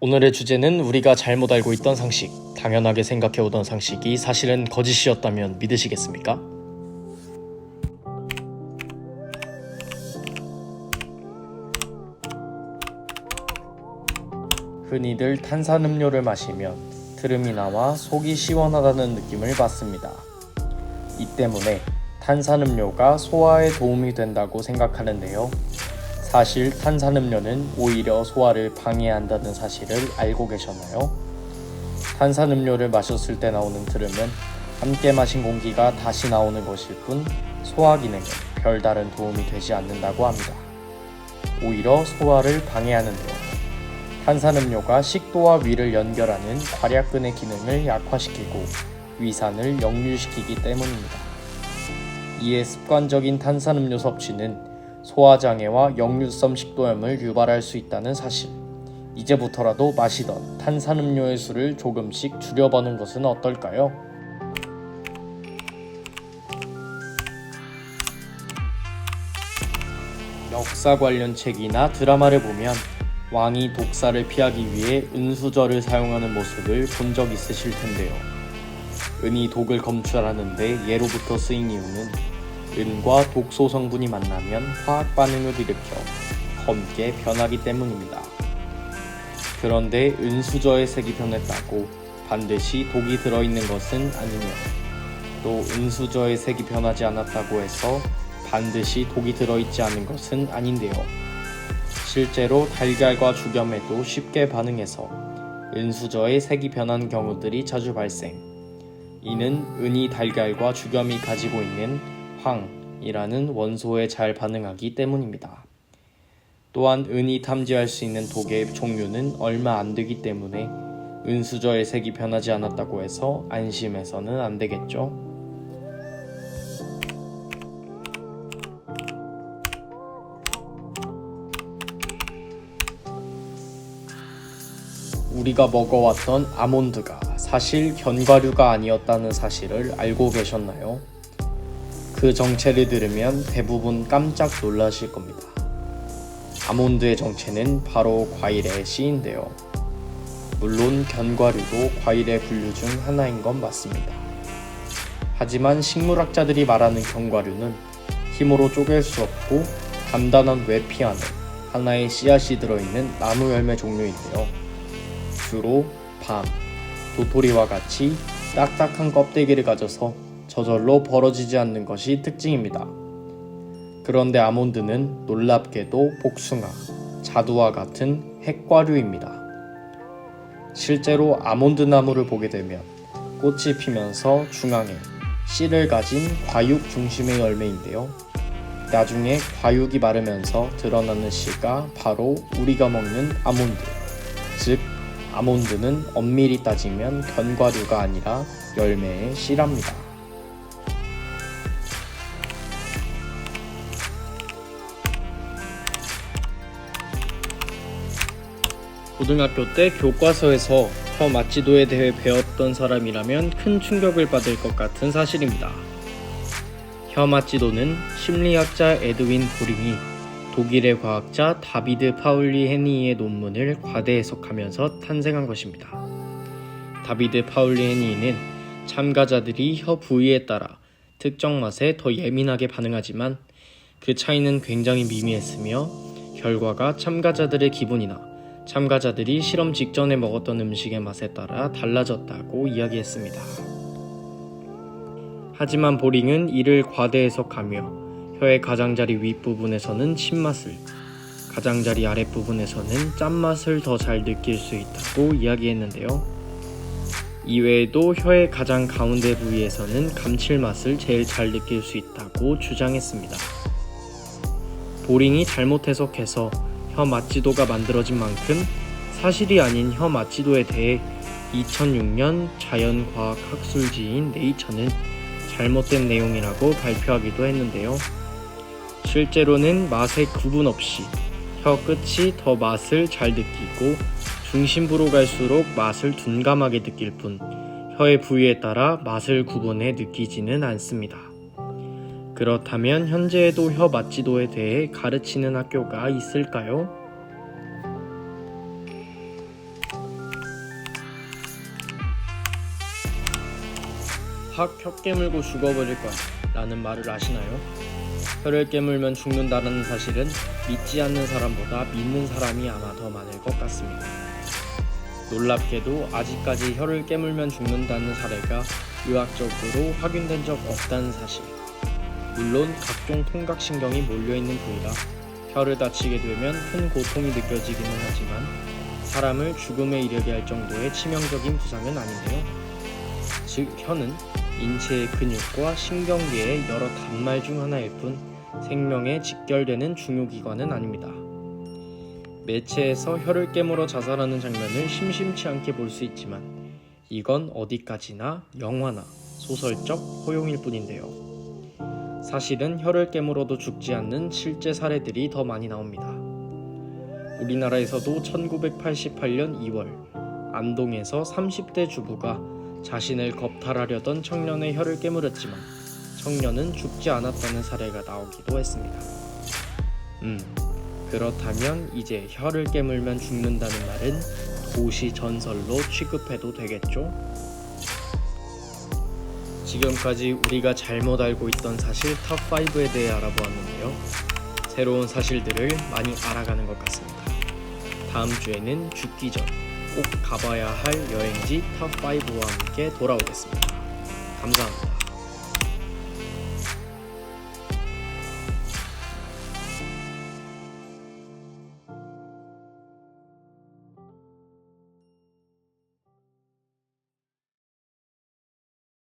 오늘의 주제는 우리가 잘못 알고 있던 상식, 당연하게 생각해오던 상식이 사실은 거짓이었다면 믿으시겠습니까? 흔히들 탄산음료를 마시면 트름이 나와 속이 시원하다는 느낌을 받습니다. 이 때문에 탄산음료가 소화에 도움이 된다고 생각하는데요. 사실 탄산음료는 오히려 소화를 방해한다는 사실을 알고 계셨나요? 탄산음료를 마셨을 때 나오는 트름은 함께 마신 공기가 다시 나오는 것일 뿐 소화 기능에 별다른 도움이 되지 않는다고 합니다. 오히려 소화를 방해하는데요. 탄산음료가 식도와 위를 연결하는 괄약근의 기능을 약화시키고 위산을 역류시키기 때문입니다. 이에 습관적인 탄산음료 섭취는 소화장애와 역류성 식도염을 유발할 수 있다는 사실, 이제부터라도 마시던 탄산음료의 수를 조금씩 줄여보는 것은 어떨까요? 역사 관련 책이나 드라마를 보면 왕이 독사를 피하기 위해 은수저를 사용하는 모습을 본 적 있으실 텐데요. 은이 독을 검출하는데 예로부터 쓰인 이유는 은과 독소 성분이 만나면 화학 반응을 일으켜 검게 변하기 때문입니다. 그런데 은수저의 색이 변했다고 반드시 독이 들어있는 것은 아니며, 또 은수저의 색이 변하지 않았다고 해서 반드시 독이 들어있지 않은 것은 아닌데요. 실제로 달걀과 죽염에도 쉽게 반응해서 은수저의 색이 변한 경우들이 자주 발생. 이는 은이 달걀과 죽염이 가지고 있는 황이라는 원소에 잘 반응하기 때문입니다. 또한 은이 탐지할 수 있는 독의 종류는 얼마 안 되기 때문에 은수저의 색이 변하지 않았다고 해서 안심해서는 안 되겠죠. 우리가 먹어왔던 아몬드가 사실 견과류가 아니었다는 사실을 알고 계셨나요? 그 정체를 들으면 대부분 깜짝 놀라실 겁니다. 아몬드의 정체는 바로 과일의 씨인데요. 물론 견과류도 과일의 분류 중 하나인 건 맞습니다. 하지만 식물학자들이 말하는 견과류는 힘으로 쪼갤 수 없고 단단한 외피 안에 하나의 씨앗이 들어있는 나무 열매 종류인데요. 주로 밤, 도토리와 같이 딱딱한 껍데기를 가져서 저절로 벌어지지 않는 것이 특징입니다. 그런데 아몬드는 놀랍게도 복숭아, 자두와 같은 핵과류입니다. 실제로 아몬드 나무를 보게 되면 꽃이 피면서 중앙에 씨를 가진 과육 중심의 열매인데요. 나중에 과육이 마르면서 드러나는 씨가 바로 우리가 먹는 아몬드, 즉 아몬드는 엄밀히 따지면 견과류가 아니라 열매의 씨랍니다. 고등학교 때 교과서에서 혀 마취도에 대해 배웠던 사람이라면 큰 충격을 받을 것 같은 사실입니다. 혀 마취도는 심리학자 에드윈 보링이 독일의 과학자 다비드 파울리 헤니의 논문을 과대 해석하면서 탄생한 것입니다. 다비드 파울리 헤니는 참가자들이 혀 부위에 따라 특정 맛에 더 예민하게 반응하지만 그 차이는 굉장히 미미했으며 결과가 참가자들의 기분이나 참가자들이 실험 직전에 먹었던 음식의 맛에 따라 달라졌다고 이야기했습니다. 하지만 보링은 이를 과대 해석하며 혀의 가장자리 윗부분에서는 신맛을, 가장자리 아랫부분에서는 짠맛을 더 잘 느낄 수 있다고 이야기했는데요. 이외에도 혀의 가장 가운데 부위에서는 감칠맛을 제일 잘 느낄 수 있다고 주장했습니다. 보링이 잘못 해석해서 혀 마취도가 만들어진 만큼 사실이 아닌 혀 마취도에 대해 2006년 자연과학학술지인 네이처는 잘못된 내용이라고 발표하기도 했는데요. 실제로는 맛의 구분 없이 혀 끝이 더 맛을 잘 느끼고 중심부로 갈수록 맛을 둔감하게 느낄 뿐 혀의 부위에 따라 맛을 구분해 느끼지는 않습니다. 그렇다면 현재에도 혀 마취도에 대해 가르치는 학교가 있을까요? 확 혀 깨물고 죽어버릴 거야 라는 말을 아시나요? 혀를 깨물면 죽는다는 사실은 믿지 않는 사람보다 믿는 사람이 아마 더 많을 것 같습니다. 놀랍게도 아직까지 혀를 깨물면 죽는다는 사례가 의학적으로 확인된 적 없다는 사실. 물론 각종 통각신경이 몰려있는 부위라 혀를 다치게 되면 큰 고통이 느껴지기는 하지만 사람을 죽음에 이르게 할 정도의 치명적인 부상은 아닌데요. 즉 혀는 인체의 근육과 신경계의 여러 단말 중 하나일 뿐 생명에 직결되는 중요기관은 아닙니다. 매체에서 혀를 깨물어 자살하는 장면을 심심치 않게 볼 수 있지만 이건 어디까지나 영화나 소설적 허용일 뿐인데요. 사실은 혀를 깨물어도 죽지 않는 실제 사례들이 더 많이 나옵니다. 우리나라에서도 1988년 2월 안동에서 30대 주부가 자신을 겁탈하려던 청년의 혀를 깨물었지만 청년은 죽지 않았다는 사례가 나오기도 했습니다. 그렇다면 이제 혀를 깨물면 죽는다는 말은 도시 전설로 취급해도 되겠죠? 지금까지 우리가 잘못 알고 있던 사실 탑5에 대해 알아보았는데요. 새로운 사실들을 많이 알아가는 것 같습니다. 다음 주에는 죽기 전 꼭 가봐야 할 여행지 탑5와 함께 돌아오겠습니다. 감사합니다.